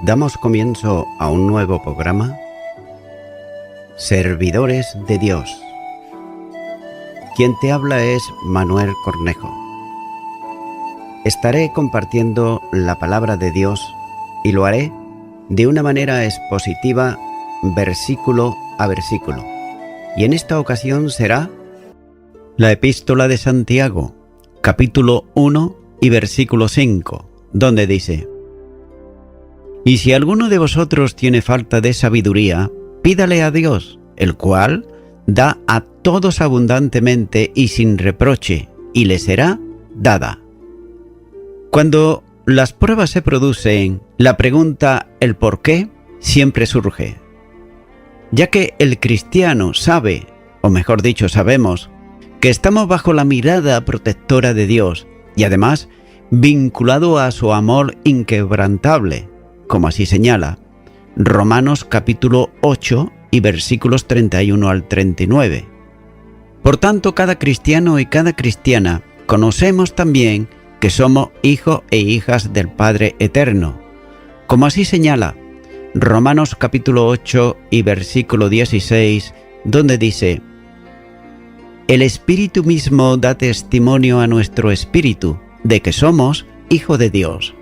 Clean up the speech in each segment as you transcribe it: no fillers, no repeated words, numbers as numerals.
Damos comienzo a un nuevo programa, Servidores de Dios. Quien te habla es Manuel Cornejo. Estaré compartiendo la palabra de Dios y lo haré de una manera expositiva, versículo a versículo. Y en esta ocasión será la Epístola de Santiago, capítulo 1 y versículo 5, donde dice: Y si alguno de vosotros tiene falta de sabiduría, pídale a Dios, el cual da a todos abundantemente y sin reproche, y le será dada. Cuando las pruebas se producen, la pregunta ¿el por qué? Siempre surge. Ya que el cristiano sabe, o mejor dicho sabemos, que estamos bajo la mirada protectora de Dios y además vinculado a su amor inquebrantable, como así señala Romanos capítulo 8 y versículos 31 al 39. Por tanto, cada cristiano y cada cristiana conocemos también que somos hijos e hijas del Padre Eterno, como así señala Romanos capítulo 8 y versículo 16, donde dice: El Espíritu mismo da testimonio a nuestro espíritu de que somos hijos de Dios.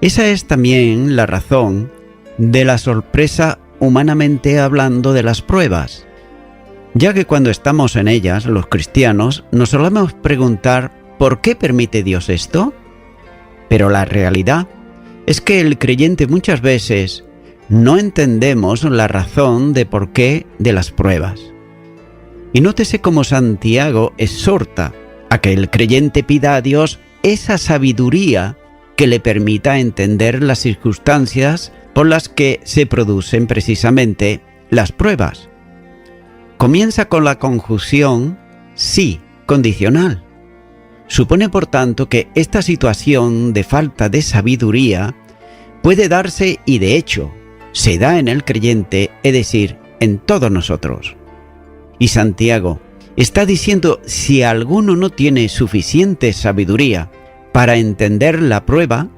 Esa es también la razón de la sorpresa humanamente hablando de las pruebas, ya que cuando estamos en ellas, los cristianos, nos solemos preguntar ¿por qué permite Dios esto? Pero la realidad es que el creyente muchas veces no entendemos la razón de por qué de las pruebas. Y nótese cómo Santiago exhorta a que el creyente pida a Dios esa sabiduría que le permita entender las circunstancias por las que se producen precisamente las pruebas. Comienza con la conjunción sí condicional. Supone, por tanto, que esta situación de falta de sabiduría puede darse y de hecho se da en el creyente, es decir, en todos nosotros. Y Santiago está diciendo: si alguno no tiene suficiente sabiduría para entender la prueba,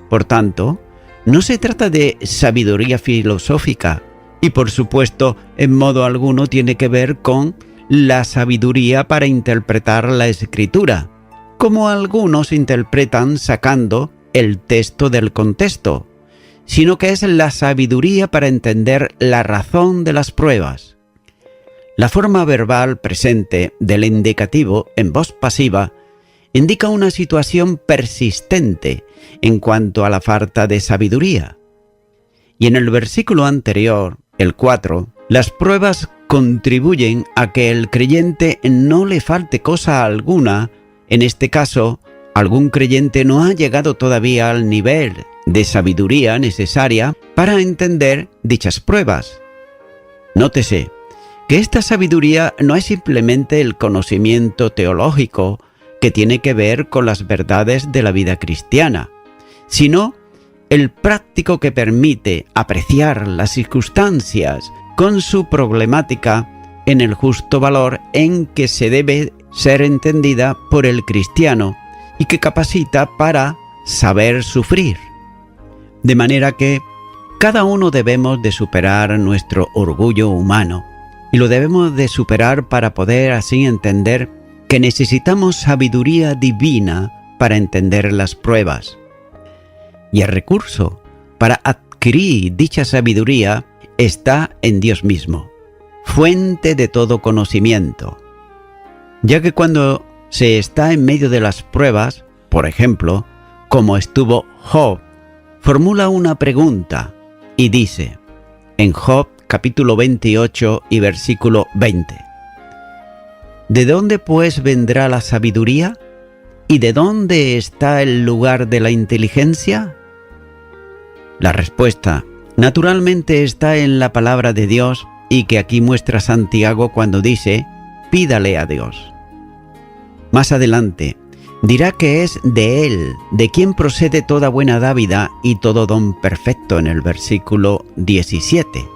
por tanto, no se trata de sabiduría filosófica y por supuesto en modo alguno tiene que ver con la sabiduría para interpretar la Escritura, como algunos interpretan sacando el texto del contexto, sino que es la sabiduría para entender la razón de las pruebas. La forma verbal presente del indicativo en voz pasiva indica una situación persistente en cuanto a la falta de sabiduría. Y en el versículo anterior, el 4, las pruebas contribuyen a que el creyente no le falte cosa alguna. En este caso, algún creyente no ha llegado todavía al nivel de sabiduría necesaria para entender dichas pruebas. Nótese que esta sabiduría no es simplemente el conocimiento teológico que tiene que ver con las verdades de la vida cristiana, sino el práctico que permite apreciar las circunstancias con su problemática en el justo valor en que se debe ser entendida por el cristiano y que capacita para saber sufrir. De manera que cada uno debemos de superar nuestro orgullo humano y lo debemos de superar para poder así entender que necesitamos sabiduría divina para entender las pruebas. Y el recurso para adquirir dicha sabiduría está en Dios mismo, fuente de todo conocimiento. Ya que cuando se está en medio de las pruebas, por ejemplo, como estuvo Job, formula una pregunta y dice, en Job capítulo 28 y versículo 20: ¿De dónde pues vendrá la sabiduría? ¿Y de dónde está el lugar de la inteligencia? La respuesta, naturalmente, está en la palabra de Dios y que aquí muestra Santiago cuando dice: pídale a Dios. Más adelante, dirá que es de Él, de quien procede toda buena dávida y todo don perfecto en el versículo 17.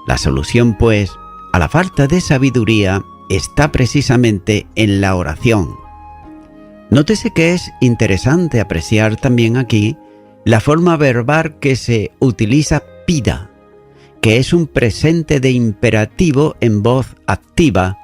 La solución, pues, a la falta de sabiduría está precisamente en la oración. Nótese que es interesante apreciar también aquí la forma verbal que se utiliza pida, que es un presente de imperativo en voz activa,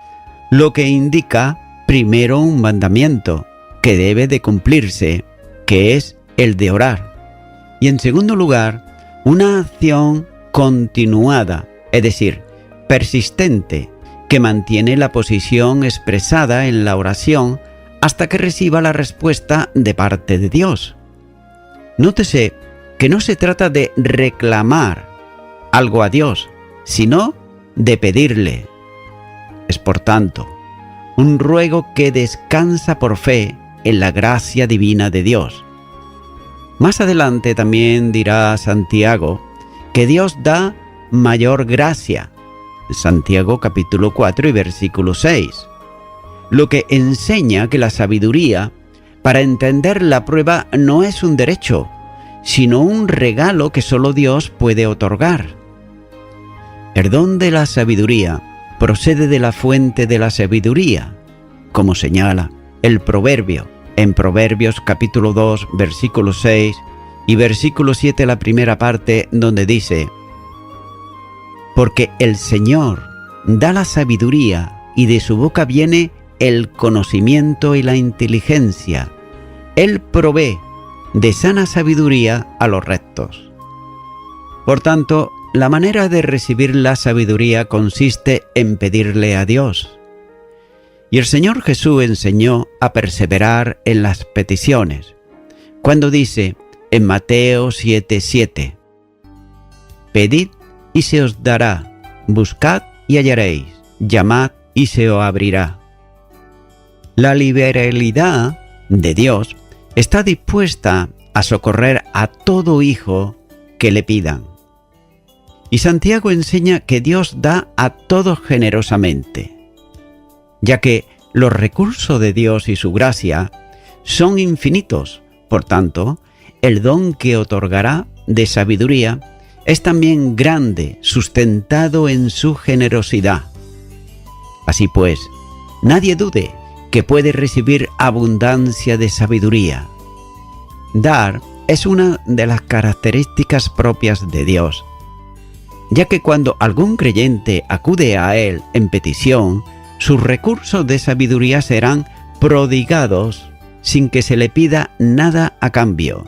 lo que indica primero un mandamiento que debe de cumplirse, que es el de orar, y en segundo lugar, una acción continuada, es decir, persistente, que mantiene la posición expresada en la oración hasta que reciba la respuesta de parte de Dios. Nótese que no se trata de reclamar algo a Dios, sino de pedirle. Es por tanto un ruego que descansa por fe en la gracia divina de Dios. Más adelante también dirá Santiago que Dios da mayor gracia. Santiago capítulo 4 y versículo 6. Lo que enseña que la sabiduría, para entender la prueba, no es un derecho, sino un regalo que solo Dios puede otorgar. El don de la sabiduría procede de la fuente de la sabiduría, como señala el proverbio, en Proverbios capítulo 2, versículo 6 y versículo 7, la primera parte, donde dice: porque el Señor da la sabiduría y de su boca viene el conocimiento y la inteligencia. Él provee de sana sabiduría a los rectos. Por tanto, la manera de recibir la sabiduría consiste en pedirle a Dios. Y el Señor Jesús enseñó a perseverar en las peticiones, cuando dice en Mateo 7:7: pedid y se os dará, buscad y hallaréis, llamad y se os abrirá. La liberalidad de Dios está dispuesta a socorrer a todo hijo que le pidan. Y Santiago enseña que Dios da a todos generosamente, ya que los recursos de Dios y su gracia son infinitos. Por tanto, el don que otorgará de sabiduría es también grande, sustentado en su generosidad. Así pues, nadie dude que puede recibir abundancia de sabiduría. Dar es una de las características propias de Dios, ya que cuando algún creyente acude a Él en petición, sus recursos de sabiduría serán prodigados sin que se le pida nada a cambio.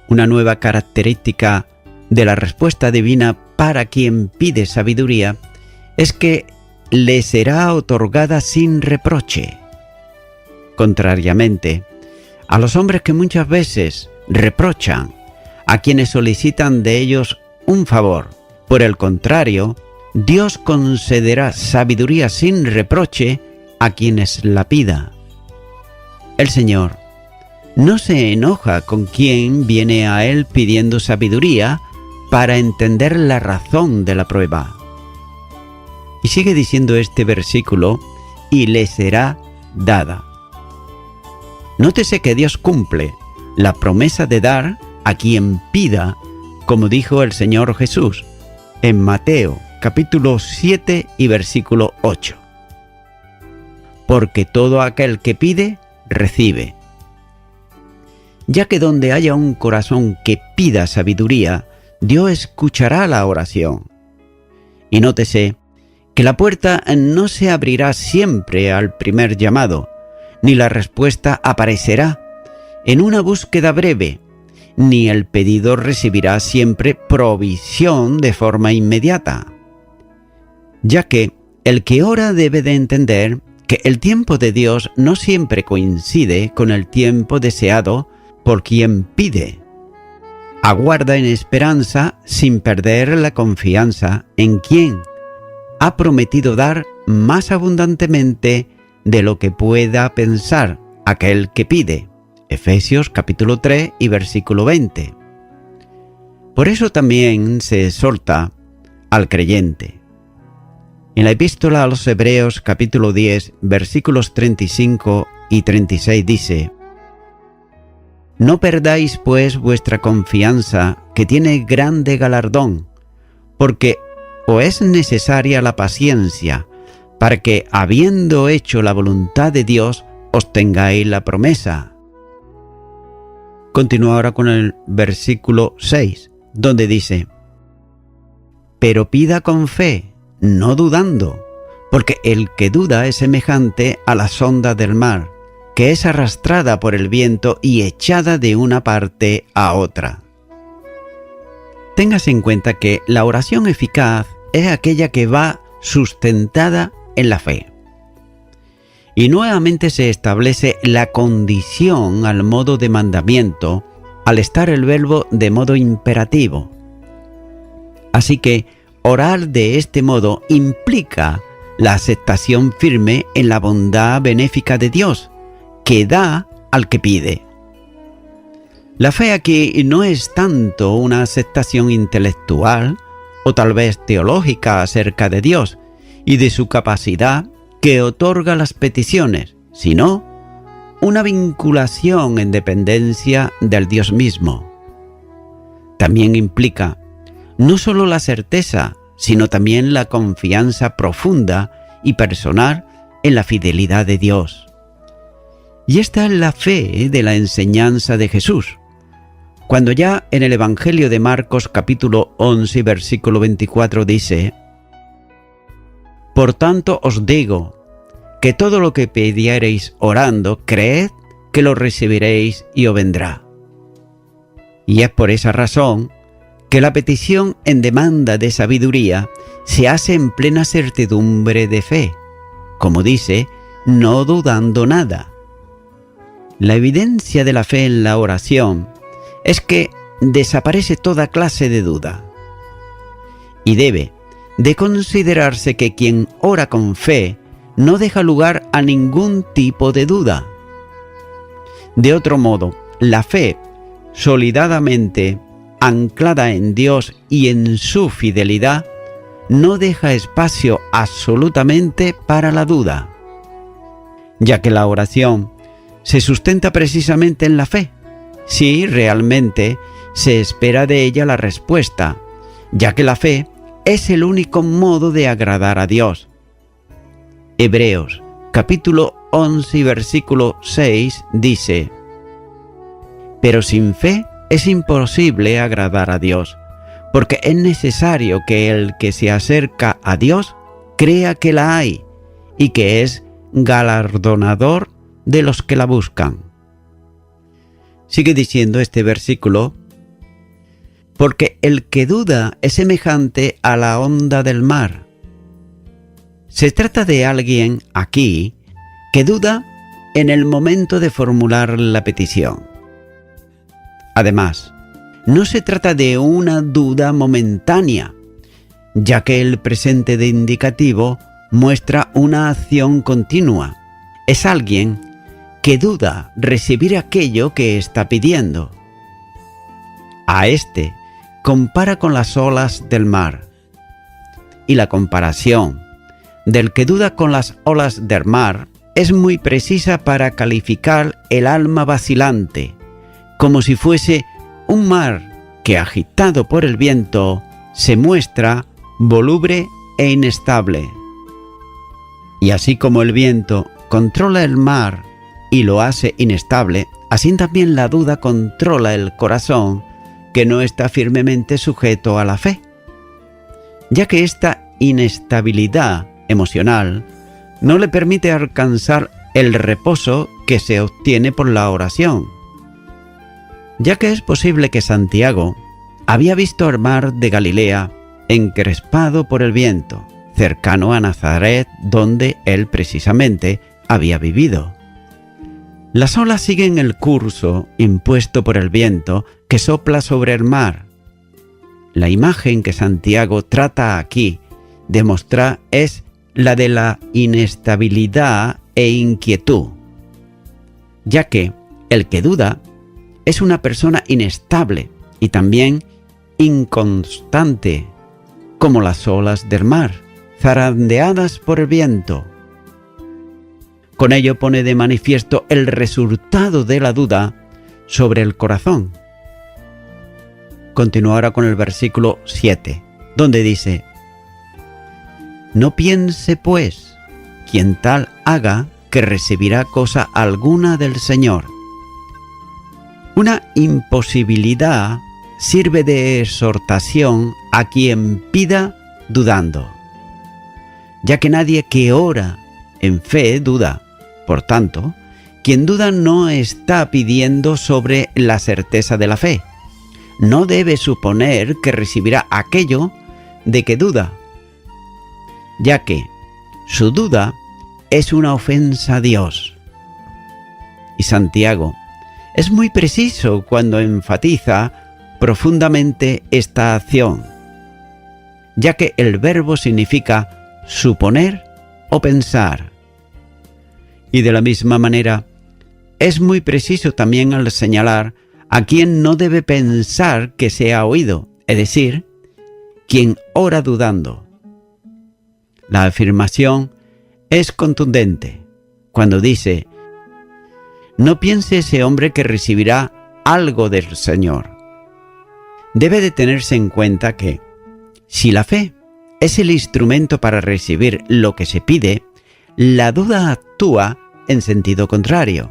Una nueva característica de la respuesta divina para quien pide sabiduría es que le será otorgada sin reproche. Contrariamente a los hombres que muchas veces reprochan a quienes solicitan de ellos un favor, por el contrario, Dios concederá sabiduría sin reproche a quienes la pida. El Señor no se enoja con quien viene a Él pidiendo sabiduría para entender la razón de la prueba. Y sigue diciendo este versículo: y le será dada. Nótese que Dios cumple la promesa de dar a quien pida, como dijo el Señor Jesús en Mateo capítulo 7 y versículo 8. Porque todo aquel que pide, recibe. Ya que donde haya un corazón que pida sabiduría, Dios escuchará la oración. Y nótese que la puerta no se abrirá siempre al primer llamado, ni la respuesta aparecerá en una búsqueda breve, ni el pedido recibirá siempre provisión de forma inmediata. Ya que el que ora debe de entender que el tiempo de Dios no siempre coincide con el tiempo deseado por quien pide. Aguarda en esperanza sin perder la confianza en quien ha prometido dar más abundantemente de lo que pueda pensar aquel que pide. Efesios capítulo 3 y versículo 20. Por eso también se exhorta al creyente. En la epístola a los Hebreos capítulo 10 versículos 35 y 36 dice: No perdáis pues vuestra confianza, que tiene grande galardón, porque os es necesaria la paciencia, para que, habiendo hecho la voluntad de Dios, obtengáis la promesa. Continúa ahora con el versículo 6, donde dice: Pero pida con fe, no dudando, porque el que duda es semejante a las ondas del mar, que es arrastrada por el viento y echada de una parte a otra. Téngase en cuenta que la oración eficaz es aquella que va sustentada en la fe. Y nuevamente se establece la condición al modo de mandamiento al estar el verbo de modo imperativo. Así que orar de este modo implica la aceptación firme en la bondad benéfica de Dios, que da al que pide. La fe aquí no es tanto una aceptación intelectual o tal vez teológica acerca de Dios y de su capacidad que otorga las peticiones, sino una vinculación en dependencia del Dios mismo. También implica no solo la certeza, sino también la confianza profunda y personal en la fidelidad de Dios. Y esta es la fe de la enseñanza de Jesús, cuando ya en el Evangelio de Marcos capítulo 11 versículo 24 dice: Por tanto os digo, que todo lo que pidiereis orando, creed que lo recibiréis y os vendrá. Y es por esa razón que la petición en demanda de sabiduría se hace en plena certidumbre de fe, como dice, no dudando nada. La evidencia de la fe en la oración es que desaparece toda clase de duda. Y debe de considerarse que quien ora con fe no deja lugar a ningún tipo de duda. De otro modo, la fe, solidamente anclada en Dios y en su fidelidad, no deja espacio absolutamente para la duda, ya que la oración se sustenta precisamente en la fe, si realmente se espera de ella la respuesta, ya que la fe es el único modo de agradar a Dios. Hebreos capítulo 11 y versículo 6 dice: Pero sin fe es imposible agradar a Dios, porque es necesario que el que se acerca a Dios crea que la hay y que es galardonador de los que la buscan. Sigue diciendo este versículo: Porque el que duda es semejante a la onda del mar. Se trata de alguien aquí que duda en el momento de formular la petición. Además, no se trata de una duda momentánea, ya que el presente de indicativo muestra una acción continua. Es alguien que duda recibir aquello que está pidiendo. A este compara con las olas del mar. Y la comparación del que duda con las olas del mar es muy precisa para calificar el alma vacilante, como si fuese un mar que, agitado por el viento, se muestra voluble e inestable. Y así como el viento controla el mar y lo hace inestable, así también la duda controla el corazón, que no está firmemente sujeto a la fe, ya que esta inestabilidad emocional no le permite alcanzar el reposo que se obtiene por la oración. Ya que es posible que Santiago había visto el mar de Galilea encrespado por el viento, cercano a Nazaret, donde él precisamente había vivido. Las olas siguen el curso impuesto por el viento que sopla sobre el mar. La imagen que Santiago trata aquí de mostrar es la de la inestabilidad e inquietud, ya que el que duda es una persona inestable y también inconstante, como las olas del mar, zarandeadas por el viento. Con ello pone de manifiesto el resultado de la duda sobre el corazón. Continúa ahora con el versículo 7, donde dice: no piense, pues, quien tal haga, que recibirá cosa alguna del Señor. Una imposibilidad sirve de exhortación a quien pida dudando, ya que nadie que ora en fe duda. Por tanto, quien duda no está pidiendo sobre la certeza de la fe. No debe suponer que recibirá aquello de que duda, ya que su duda es una ofensa a Dios. Y Santiago es muy preciso cuando enfatiza profundamente esta acción, ya que el verbo significa suponer o pensar. Y de la misma manera, es muy preciso también al señalar a quien no debe pensar que sea oído, es decir, quien ora dudando. La afirmación es contundente cuando dice: no piense ese hombre que recibirá algo del Señor. Debe de tenerse en cuenta que, si la fe es el instrumento para recibir lo que se pide, la duda actúa en sentido contrario.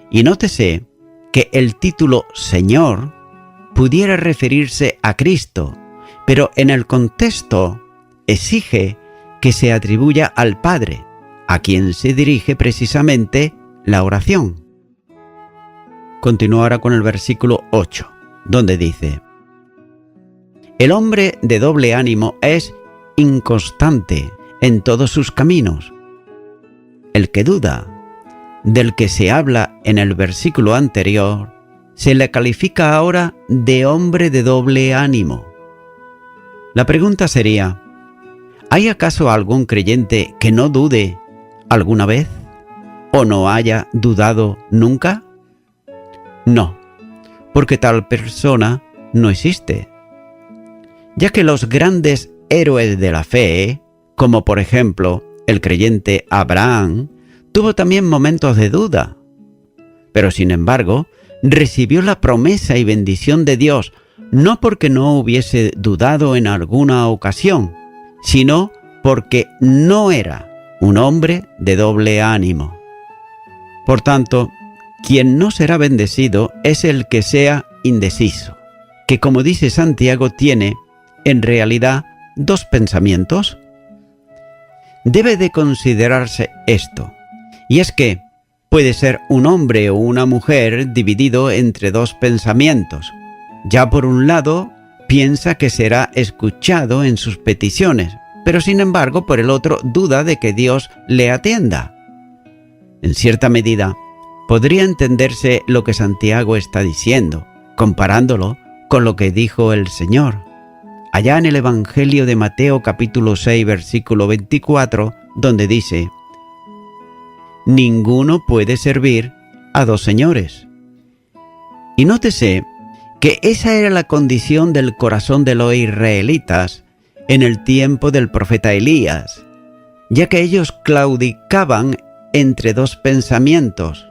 Y nótese que el título Señor pudiera referirse a Cristo, pero en el contexto exige que se atribuya al Padre, a quien se dirige precisamente la oración. Continúa ahora con el versículo 8, donde dice: el hombre de doble ánimo es inconstante en todos sus caminos. El que duda, del que se habla en el versículo anterior, se le califica ahora de hombre de doble ánimo. La pregunta sería: ¿hay acaso algún creyente que no dude alguna vez o no haya dudado nunca? No, porque tal persona no existe, ya que los grandes héroes de la fe, como por ejemplo el creyente Abraham, tuvo también momentos de duda, pero sin embargo recibió la promesa y bendición de Dios, no porque no hubiese dudado en alguna ocasión, sino porque no era un hombre de doble ánimo. Por tanto, quien no será bendecido es el que sea indeciso, que, como dice Santiago, tiene en realidad dos pensamientos. Debe de considerarse esto, y es que puede ser un hombre o una mujer dividido entre dos pensamientos. Ya por un lado, piensa que será escuchado en sus peticiones, pero sin embargo por el otro duda de que Dios le atienda. En cierta medida, podría entenderse lo que Santiago está diciendo, comparándolo con lo que dijo el Señor allá en el Evangelio de Mateo capítulo 6 versículo 24, donde dice: ninguno puede servir a dos señores. Y nótese que esa era la condición del corazón de los israelitas en el tiempo del profeta Elías, ya que ellos claudicaban entre dos pensamientos: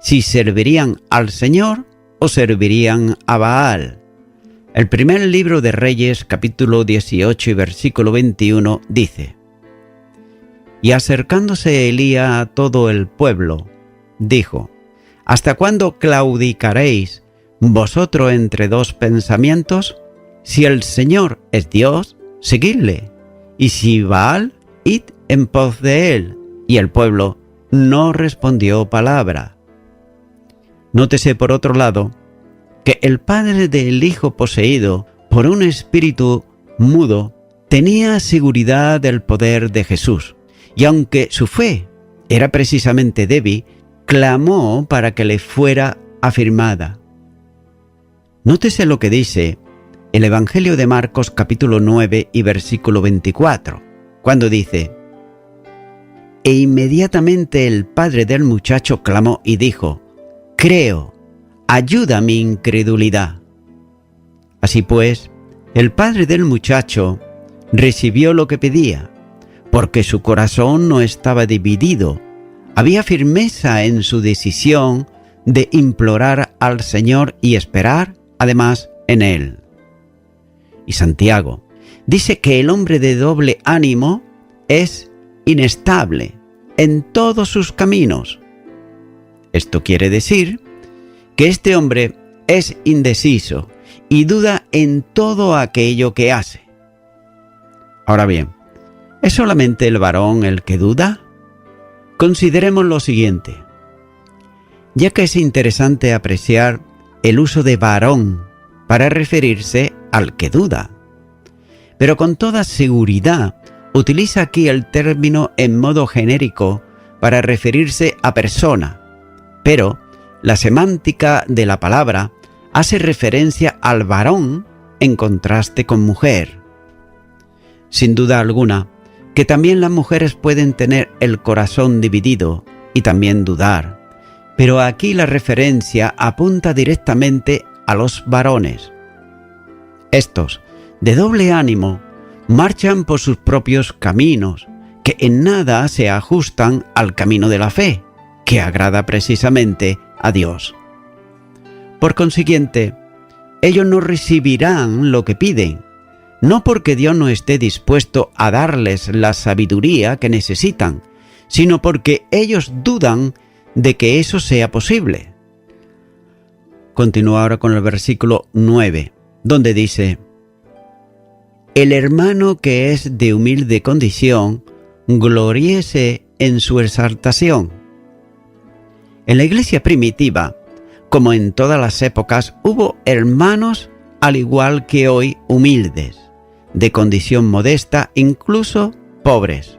si servirían al Señor o servirían a Baal. El primer libro de Reyes, capítulo 18 y versículo 21, dice: y acercándose Elías a todo el pueblo, dijo: ¿hasta cuándo claudicaréis vosotros entre dos pensamientos? Si el Señor es Dios, seguidle, y si Baal, id en pos de él. Y el pueblo no respondió palabra. Nótese por otro lado que el padre del hijo poseído por un espíritu mudo tenía seguridad del poder de Jesús, y aunque su fe era precisamente débil, clamó para que le fuera afirmada. Nótese lo que dice el Evangelio de Marcos capítulo 9 y versículo 24, cuando dice: e inmediatamente el padre del muchacho clamó y dijo: creo, ayuda mi incredulidad. Así pues, el padre del muchacho recibió lo que pedía, porque su corazón no estaba dividido Había firmeza en su decisión de implorar al Señor y esperar, además, en Él. Y Santiago dice que el hombre de doble ánimo es inestable en todos sus caminos. Esto quiere decir que este hombre es indeciso y duda en todo aquello que hace. Ahora bien, ¿es solamente el varón el que duda? Consideremos lo siguiente, ya que es interesante apreciar el uso de varón para referirse al que duda. Pero con toda seguridad utiliza aquí el término en modo genérico para referirse a persona, pero la semántica de la palabra hace referencia al varón en contraste con mujer. Sin duda alguna, que también las mujeres pueden tener el corazón dividido y también dudar, pero aquí la referencia apunta directamente a los varones. Estos, de doble ánimo, marchan por sus propios caminos, que en nada se ajustan al camino de la fe, que agrada precisamente a Dios. Por consiguiente, ellos no recibirán lo que piden, no porque Dios no esté dispuesto a darles la sabiduría que necesitan, sino porque ellos dudan de que eso sea posible. Continúa ahora con el versículo 9, donde dice: el hermano que es de humilde condición, gloríese en su exaltación. En la iglesia primitiva, como en todas las épocas, hubo hermanos al igual que hoy humildes, de condición modesta, incluso pobres.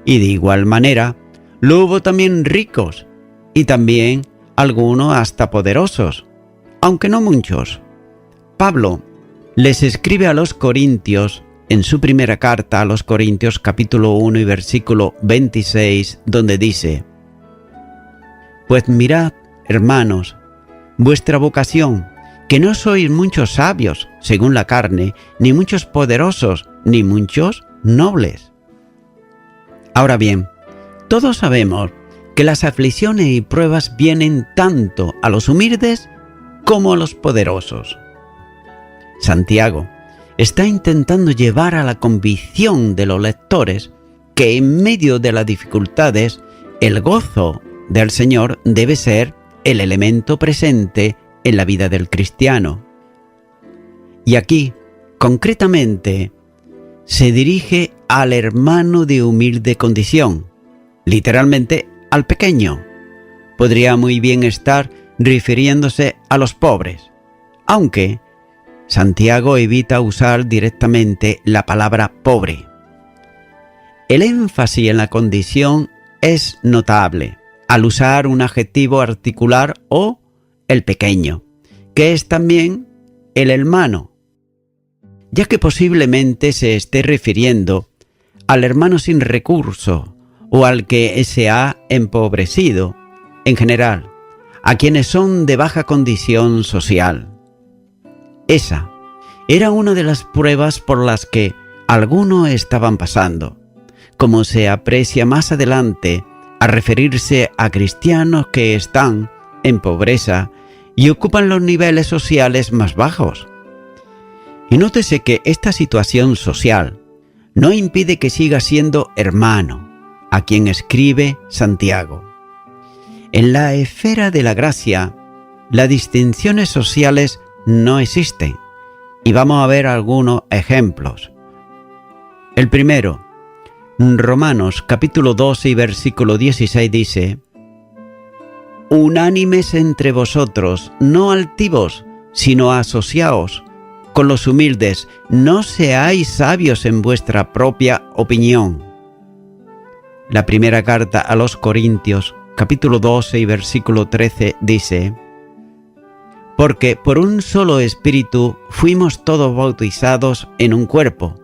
Y de igual manera, lo hubo también ricos y también algunos hasta poderosos, aunque no muchos. Pablo les escribe a los Corintios, en su primera carta a los Corintios, capítulo 1 y versículo 26, donde dice: pues mirad, hermanos, vuestra vocación, que no sois muchos sabios, según la carne, ni muchos poderosos, ni muchos nobles. Ahora bien, todos sabemos que las aflicciones y pruebas vienen tanto a los humildes como a los poderosos. Santiago está intentando llevar a la convicción de los lectores que en medio de las dificultades, el gozo del Señor debe ser el elemento presente en la vida del cristiano. Y aquí, concretamente, se dirige al hermano de humilde condición, literalmente al pequeño. Podría muy bien estar refiriéndose a los pobres, aunque Santiago evita usar directamente la palabra pobre. El énfasis en la condición es notable al usar un adjetivo articular o el pequeño, que es también el hermano, ya que posiblemente se esté refiriendo al hermano sin recurso o al que se ha empobrecido, en general, a quienes son de baja condición social. Esa era una de las pruebas por las que algunos estaban pasando, como se aprecia más adelante a referirse a cristianos que están en pobreza y ocupan los niveles sociales más bajos. Y nótese que esta situación social no impide que siga siendo hermano, a quien escribe Santiago. En la esfera de la gracia, las distinciones sociales no existen, y vamos a ver algunos ejemplos. El primero, Romanos capítulo 12 y versículo 16 dice: unánimes entre vosotros, no altivos, sino asociaos con los humildes, no seáis sabios en vuestra propia opinión. La primera carta a los Corintios, capítulo 12 y versículo 13 dice: porque por un solo espíritu fuimos todos bautizados en un cuerpo,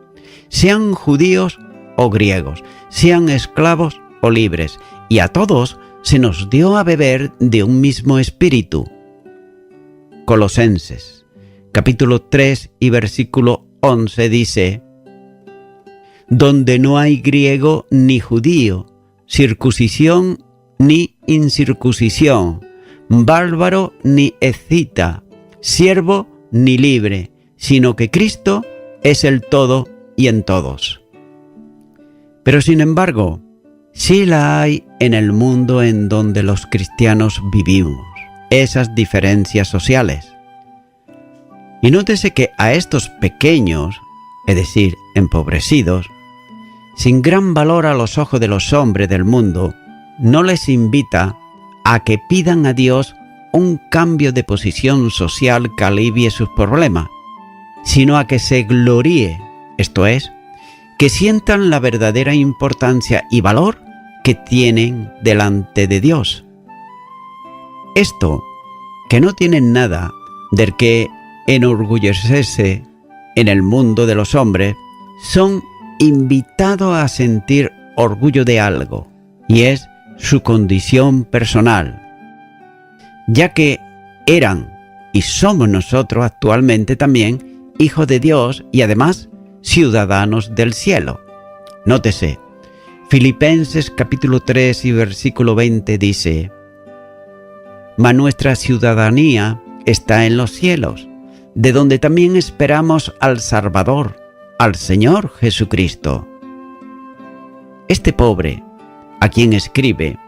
sean judíos o griegos, sean esclavos o libres, y a todos se nos dio a beber de un mismo espíritu. Colosenses, capítulo 3 y versículo 11 dice: donde no hay griego ni judío, circuncisión ni incircuncisión, bárbaro ni escita, siervo ni libre, sino que Cristo es el todo y en todos. Pero sin embargo, sí la hay en el mundo en donde los cristianos vivimos, esas diferencias sociales. Y nótese que a estos pequeños, es decir, empobrecidos, sin gran valor a los ojos de los hombres del mundo, no les invita a que pidan a Dios un cambio de posición social que alivie sus problemas, sino a que se gloríe, esto es, que sientan la verdadera importancia y valor que tienen delante de Dios. Esto, que no tienen nada del que enorgullecerse en el mundo de los hombres, son invitados a sentir orgullo de algo, y es su condición personal, ya que eran y somos nosotros actualmente también hijos de Dios y además ciudadanos del cielo. Nótese, Filipenses capítulo 3 y versículo 20 dice: mas nuestra ciudadanía está en los cielos, de donde también esperamos al Salvador, al Señor Jesucristo. Este pobre, a quien escribe,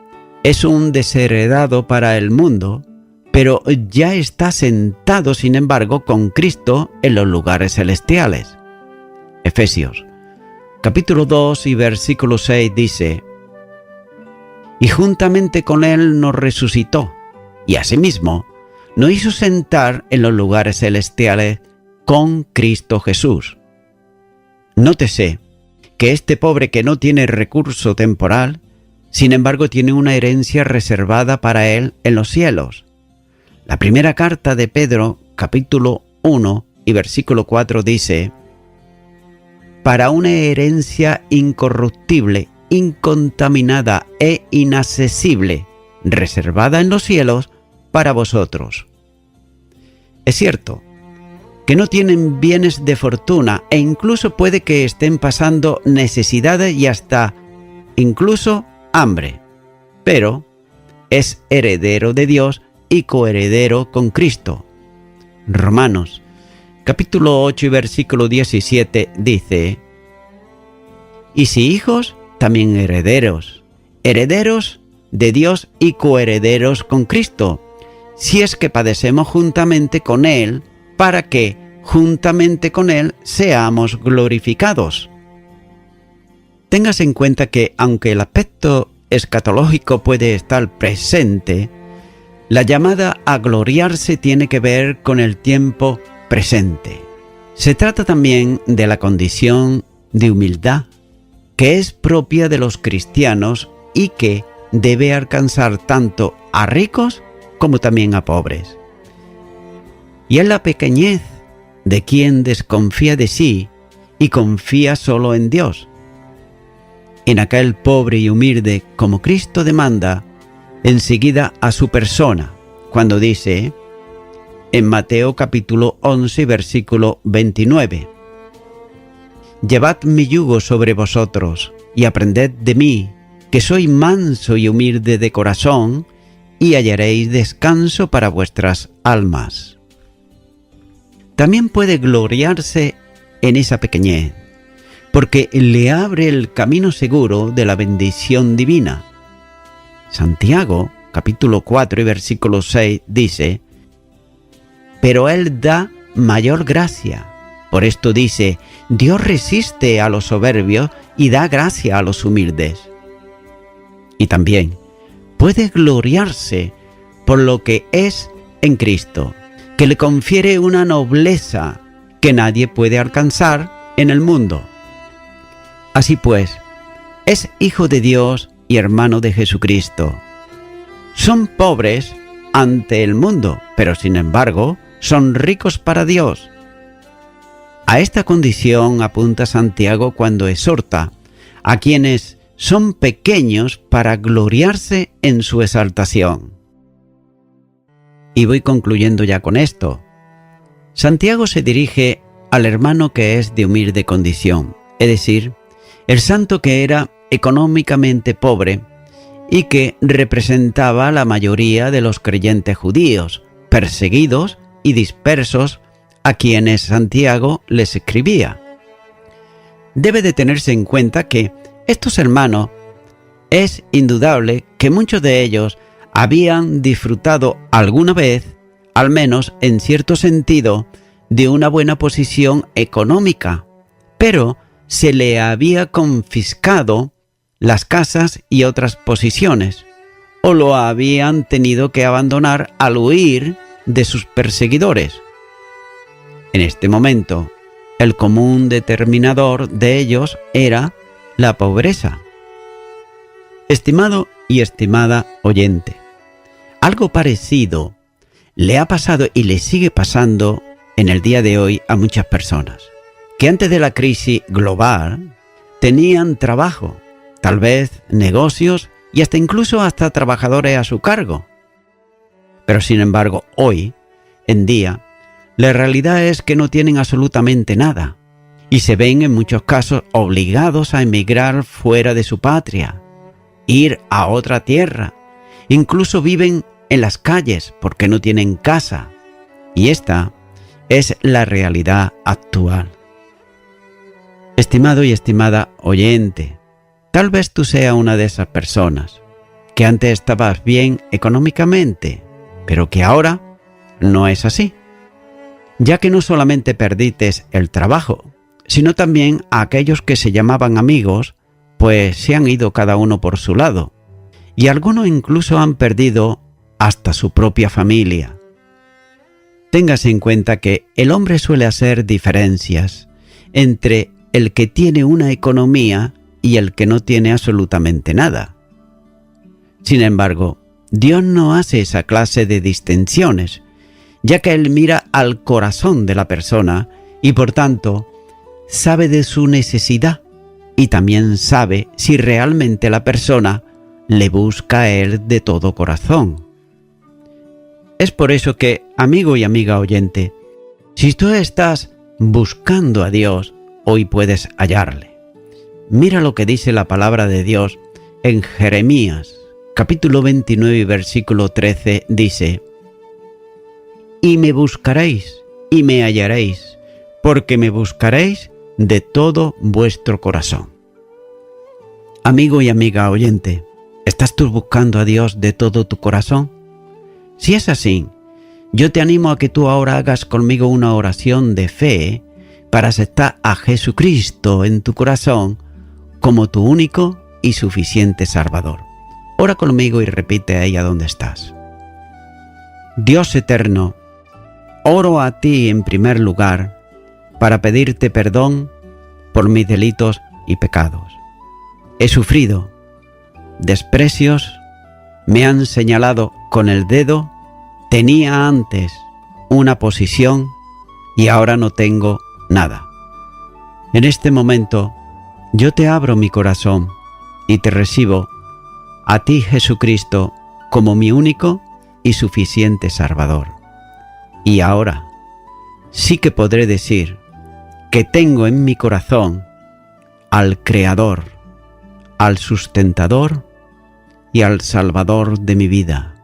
es un desheredado para el mundo, pero ya está sentado, sin embargo, con Cristo en los lugares celestiales. Efesios, capítulo 2 y versículo 6 dice: y juntamente con Él nos resucitó, y asimismo nos hizo sentar en los lugares celestiales con Cristo Jesús. Nótese que este pobre que no tiene recurso temporal, sin embargo tiene una herencia reservada para él en los cielos. La primera carta de Pedro, capítulo 1 y versículo 4 dice: para una herencia incorruptible, incontaminada e inaccesible, reservada en los cielos para vosotros. Es cierto que no tienen bienes de fortuna e incluso puede que estén pasando necesidades y hasta incluso hambre, pero es heredero de Dios y coheredero con Cristo. Romanos, capítulo 8 y versículo 17 dice: y si hijos, también herederos, herederos de Dios y coherederos con Cristo, si es que padecemos juntamente con Él, para que juntamente con Él seamos glorificados. Téngase en cuenta que, aunque el aspecto escatológico puede estar presente, la llamada a gloriarse tiene que ver con el tiempo presente. Se trata también de la condición de humildad que es propia de los cristianos y que debe alcanzar tanto a ricos como también a pobres. Y es la pequeñez de quien desconfía de sí y confía solo en Dios. En aquel pobre y humilde, como Cristo demanda enseguida a su persona, cuando dice en Mateo capítulo 11 versículo 29: llevad mi yugo sobre vosotros y aprended de mí, que soy manso y humilde de corazón, y hallaréis descanso para vuestras almas. También puede gloriarse en esa pequeñez, porque le abre el camino seguro de la bendición divina. Santiago, capítulo 4 y versículo 6 dice: pero Él da mayor gracia. Por esto dice: Dios resiste a los soberbios y da gracia a los humildes. Y también puede gloriarse por lo que es en Cristo, que le confiere una nobleza que nadie puede alcanzar en el mundo. Así pues, es hijo de Dios y hermano de Jesucristo. Son pobres ante el mundo, pero sin embargo son ricos para Dios. A esta condición apunta Santiago cuando exhorta a quienes son pequeños para gloriarse en su exaltación. Y voy concluyendo ya con esto. Santiago se dirige al hermano que es de humilde condición, es decir, el santo que era económicamente pobre y que representaba a la mayoría de los creyentes judíos, perseguidos y dispersos, a quienes Santiago les escribía. Debe de tenerse en cuenta que estos hermanos, es indudable que muchos de ellos habían disfrutado alguna vez, al menos en cierto sentido, de una buena posición económica, pero se le había confiscado las casas y otras posesiones, o lo habían tenido que abandonar al huir de sus perseguidores. En este momento, el común determinador de ellos era la pobreza. Estimado y estimada oyente, algo parecido le ha pasado y le sigue pasando en el día de hoy a muchas personas, que antes de la crisis global tenían trabajo, tal vez negocios y hasta trabajadores a su cargo. Pero sin embargo, hoy en día, la realidad es que no tienen absolutamente nada y se ven en muchos casos obligados a emigrar fuera de su patria, ir a otra tierra, incluso viven en las calles porque no tienen casa. Y esta es la realidad actual. Estimado y estimada oyente, tal vez tú seas una de esas personas que antes estabas bien económicamente, pero que ahora no es así, ya que no solamente perdiste el trabajo, sino también a aquellos que se llamaban amigos, pues se han ido cada uno por su lado, y algunos incluso han perdido hasta su propia familia. Téngase en cuenta que el hombre suele hacer diferencias entre el que tiene una economía y el que no tiene absolutamente nada. Sin embargo, Dios no hace esa clase de distinciones, ya que Él mira al corazón de la persona y por tanto sabe de su necesidad y también sabe si realmente la persona le busca a Él de todo corazón. Es por eso que, amigo y amiga oyente, si tú estás buscando a Dios, hoy puedes hallarle. Mira lo que dice la palabra de Dios en Jeremías, capítulo 29 y versículo 13, dice: «Y me buscaréis y me hallaréis, porque me buscaréis de todo vuestro corazón». Amigo y amiga oyente, ¿estás tú buscando a Dios de todo tu corazón? Si es así, yo te animo a que tú ahora hagas conmigo una oración de fe para aceptar a Jesucristo en tu corazón como tu único y suficiente Salvador. Ora conmigo y repite ahí a donde estás. Dios eterno, oro a ti en primer lugar para pedirte perdón por mis delitos y pecados. He sufrido desprecios, me han señalado con el dedo, tenía antes una posición y ahora no tengo nada. En este momento yo te abro mi corazón y te recibo a ti, Jesucristo, como mi único y suficiente Salvador. Y ahora sí que podré decir que tengo en mi corazón al Creador, al Sustentador y al Salvador de mi vida.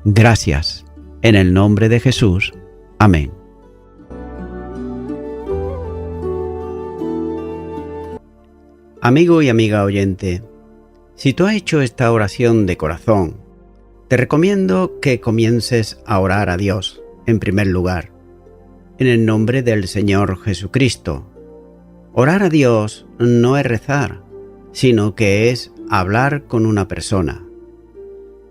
Gracias, en el nombre de Jesús. Amén. Amigo y amiga oyente, si tú has hecho esta oración de corazón, te recomiendo que comiences a orar a Dios, en primer lugar, en el nombre del Señor Jesucristo. Orar a Dios no es rezar, sino que es hablar con una persona.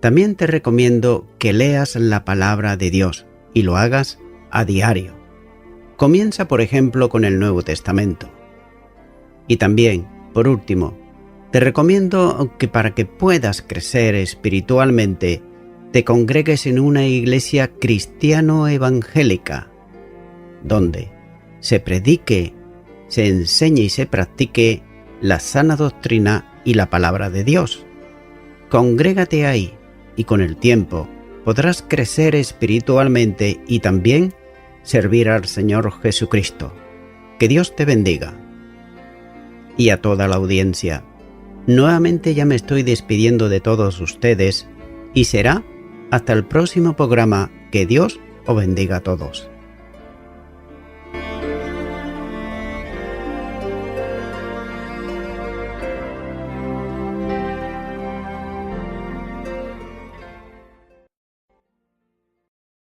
También te recomiendo que leas la palabra de Dios y lo hagas a diario. Comienza, por ejemplo, con el Nuevo Testamento. Y también, por último, te recomiendo que para que puedas crecer espiritualmente, te congregues en una iglesia cristiano-evangélica, donde se predique, se enseñe y se practique la sana doctrina y la palabra de Dios. Congrégate ahí y con el tiempo podrás crecer espiritualmente y también servir al Señor Jesucristo. Que Dios te bendiga. Y a toda la audiencia, nuevamente ya me estoy despidiendo de todos ustedes y será hasta el próximo programa. Que Dios os bendiga a todos.